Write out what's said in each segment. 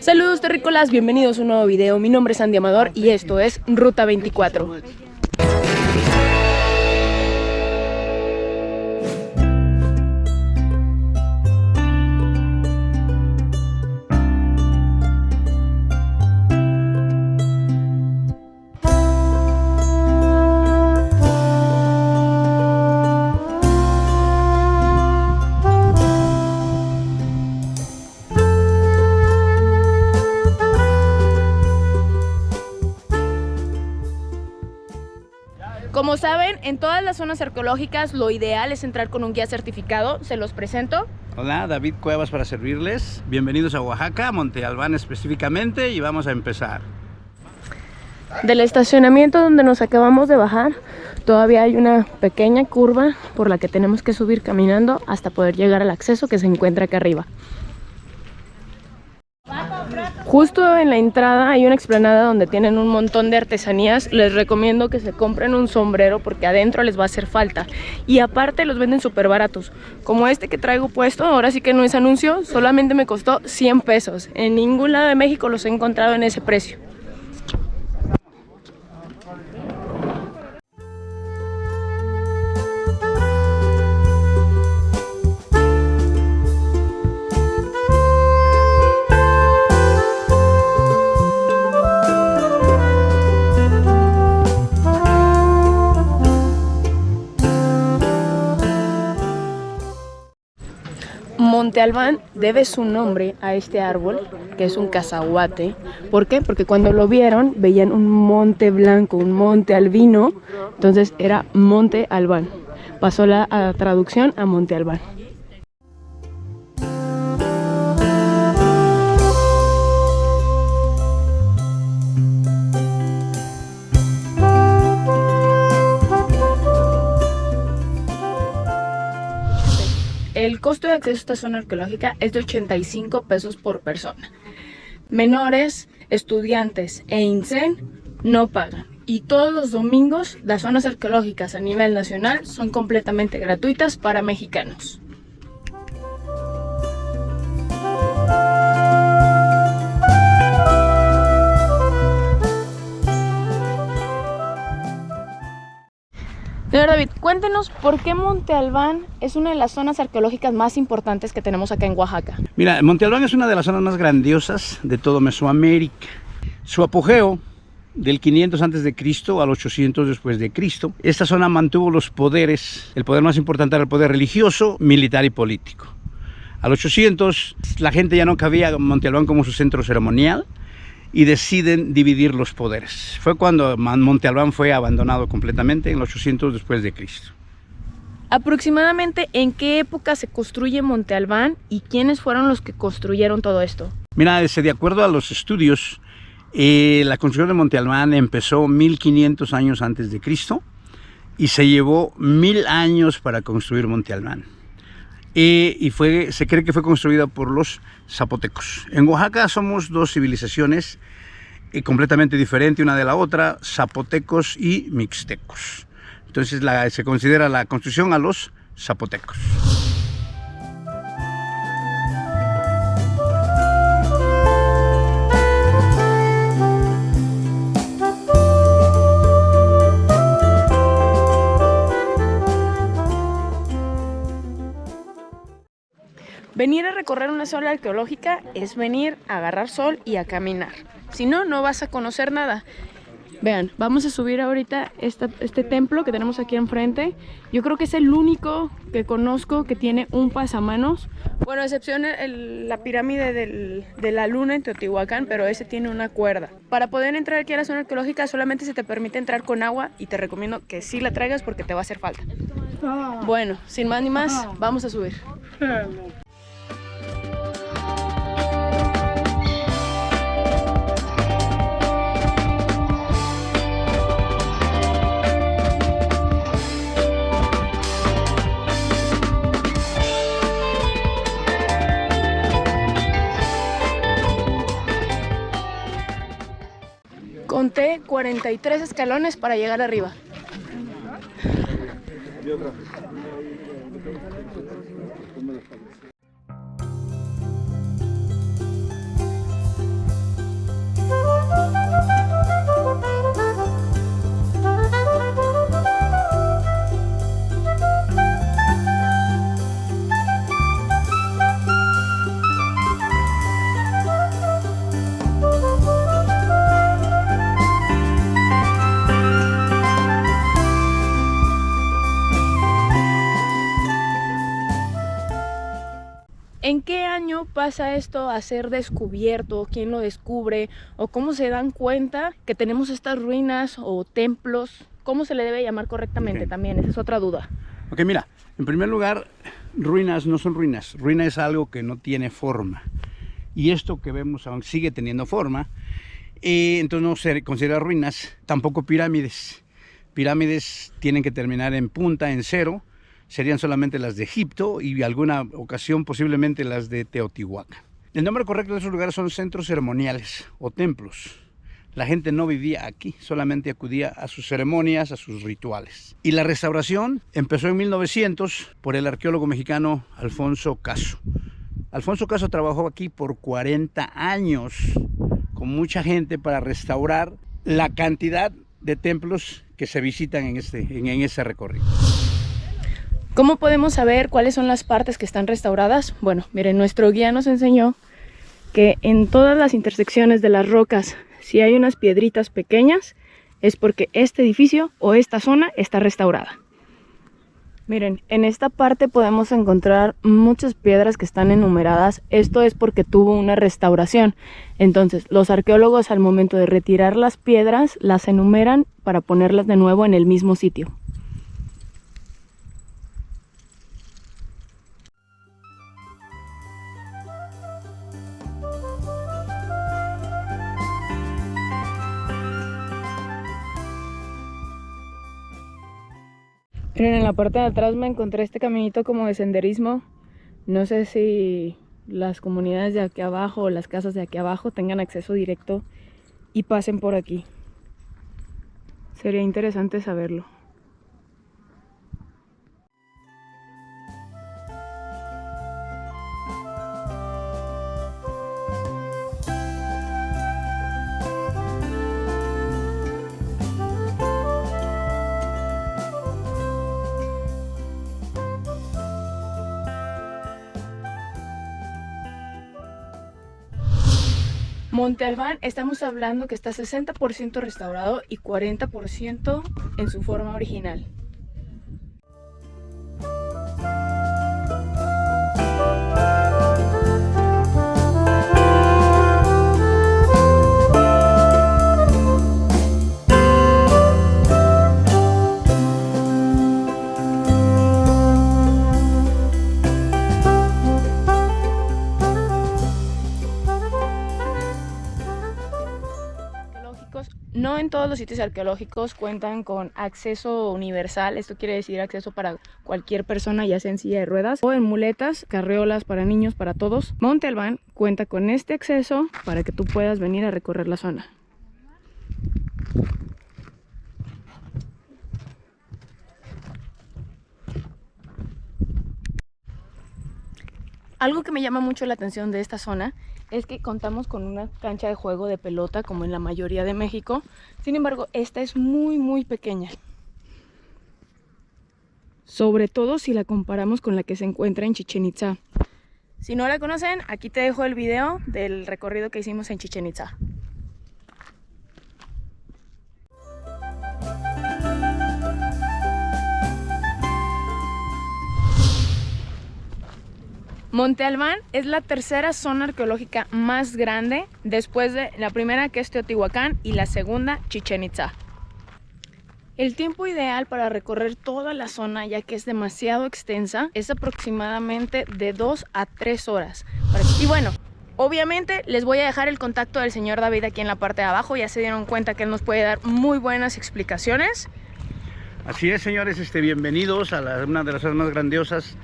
Saludos terrícolas, bienvenidos a un nuevo video. Mi nombre es Andy Amador y esto es Ruta 24. Como saben, en todas las zonas arqueológicas lo ideal es entrar con un guía certificado. Se los presento. Hola, David Cuevas para servirles. Bienvenidos a Oaxaca, Monte Albán específicamente, y vamos a empezar. Del estacionamiento donde nos acabamos de bajar, todavía hay una pequeña curva por la que tenemos que subir caminando hasta poder llegar al acceso que se encuentra acá arriba. Justo en la entrada hay una explanada donde tienen un montón de artesanías. Les recomiendo que se compren un sombrero porque adentro les va a hacer falta. Y aparte los venden súper baratos. Como este que traigo puesto, ahora sí que no es anuncio, solamente me costó 100 pesos. En ningún lado de México los he encontrado en ese precio. Monte Albán debe su nombre a este árbol, que es un cacahuate. ¿Por qué? Porque cuando lo vieron, veían un monte blanco, un monte albino, entonces era Monte Albán. Pasó la traducción a Monte Albán. El costo de acceso a esta zona arqueológica es de 85 pesos por persona. Menores, estudiantes e INSEN no pagan. Y todos los domingos las zonas arqueológicas a nivel nacional son completamente gratuitas para mexicanos. Señor David, cuéntenos por qué Monte Albán es una de las zonas arqueológicas más importantes que tenemos acá en Oaxaca. Mira, Monte Albán es una de las zonas más grandiosas de todo Mesoamérica. Su apogeo del 500 a.C. al 800 después de Cristo. Esta zona mantuvo los poderes. El poder más importante era el poder religioso, militar y político. Al 800 la gente ya no cabía a Monte Albán como su centro ceremonial y deciden dividir los poderes. Fue cuando Monte Albán fue abandonado completamente en el 800 después de Cristo. ¿Aproximadamente en qué época se construye Monte Albán y quiénes fueron los que construyeron todo esto? Mira, de acuerdo a los estudios, la construcción de Monte Albán empezó 1500 años antes de Cristo y se llevó 1000 años para construir Monte Albán. Se cree que fue construida por los zapotecos. En Oaxaca somos dos civilizaciones completamente diferentes una de la otra, zapotecos y mixtecos. Entonces se considera la construcción a los zapotecos. Venir a recorrer una zona arqueológica es venir a agarrar sol y a caminar. Si no, no vas a conocer nada. Vean, vamos a subir ahorita este templo que tenemos aquí enfrente. Yo creo que es el único que conozco que tiene un pasamanos. Bueno, a excepción la pirámide de la luna en Teotihuacán, pero ese tiene una cuerda. Para poder entrar aquí a la zona arqueológica solamente se te permite entrar con agua y te recomiendo que sí la traigas porque te va a hacer falta. Bueno, sin más ni más, vamos a subir. Conté 43 escalones para llegar arriba. año pasa esto a ser descubierto? ¿Quién lo descubre? ¿O cómo se dan cuenta que tenemos estas ruinas o templos? ¿Cómo se le debe llamar correctamente? También, esa es otra duda. Ok, mira, en primer lugar, ruinas no son ruinas. Ruina es algo que no tiene forma. Y esto que vemos aún sigue teniendo forma. Entonces no se considera ruinas. Tampoco pirámides. Pirámides tienen que terminar en punta, en cero. Serían solamente las de Egipto y alguna ocasión posiblemente las de Teotihuacán. El nombre correcto de esos lugares son centros ceremoniales o templos. La gente no vivía aquí, solamente acudía a sus ceremonias, a sus rituales. Y la restauración empezó en 1900 por el arqueólogo mexicano Alfonso Caso. Alfonso Caso trabajó aquí por 40 años con mucha gente para restaurar la cantidad de templos que se visitan en ese recorrido. ¿Cómo podemos saber cuáles son las partes que están restauradas? Bueno, miren, nuestro guía nos enseñó que en todas las intersecciones de las rocas, si hay unas piedritas pequeñas, es porque este edificio o esta zona está restaurada. Miren, en esta parte podemos encontrar muchas piedras que están enumeradas. Esto es porque tuvo una restauración. Entonces, los arqueólogos al momento de retirar las piedras, las enumeran para ponerlas de nuevo en el mismo sitio. Miren, en la parte de atrás me encontré este caminito como de senderismo. No sé si las comunidades de aquí abajo o las casas de aquí abajo tengan acceso directo y pasen por aquí. Sería interesante saberlo. Monte Albán, estamos hablando que está 60% restaurado y 40% en su forma original. No en todos los sitios arqueológicos cuentan con acceso universal, esto quiere decir acceso para cualquier persona, ya sea en silla de ruedas o en muletas, carriolas para niños, para todos. Monte Albán cuenta con este acceso para que tú puedas venir a recorrer la zona. Algo que me llama mucho la atención de esta zona es que contamos con una cancha de juego de pelota como en la mayoría de México. Sin embargo, esta es muy pequeña. Sobre todo si la comparamos con la que se encuentra en Chichén Itzá. Si no la conocen, aquí te dejo el video del recorrido que hicimos en Chichén Itzá. Monte Albán es la tercera zona arqueológica más grande, después de la primera, que es Teotihuacán, y la segunda, Chichén Itzá. El tiempo ideal para recorrer toda la zona, ya que es demasiado extensa, es aproximadamente de 2 a 3 horas. Y bueno, obviamente les voy a dejar el contacto del señor David aquí en la parte de abajo. Ya se dieron cuenta que él nos puede dar muy buenas explicaciones. Así es, señores, bienvenidos a una de las zonas más grandiosas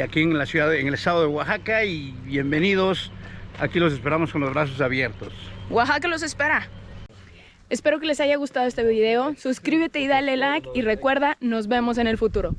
aquí en la ciudad, en el estado de Oaxaca, y bienvenidos. Aquí los esperamos con los brazos abiertos. Oaxaca los espera. Espero que les haya gustado este video. Suscríbete y dale like, y recuerda, nos vemos en el futuro.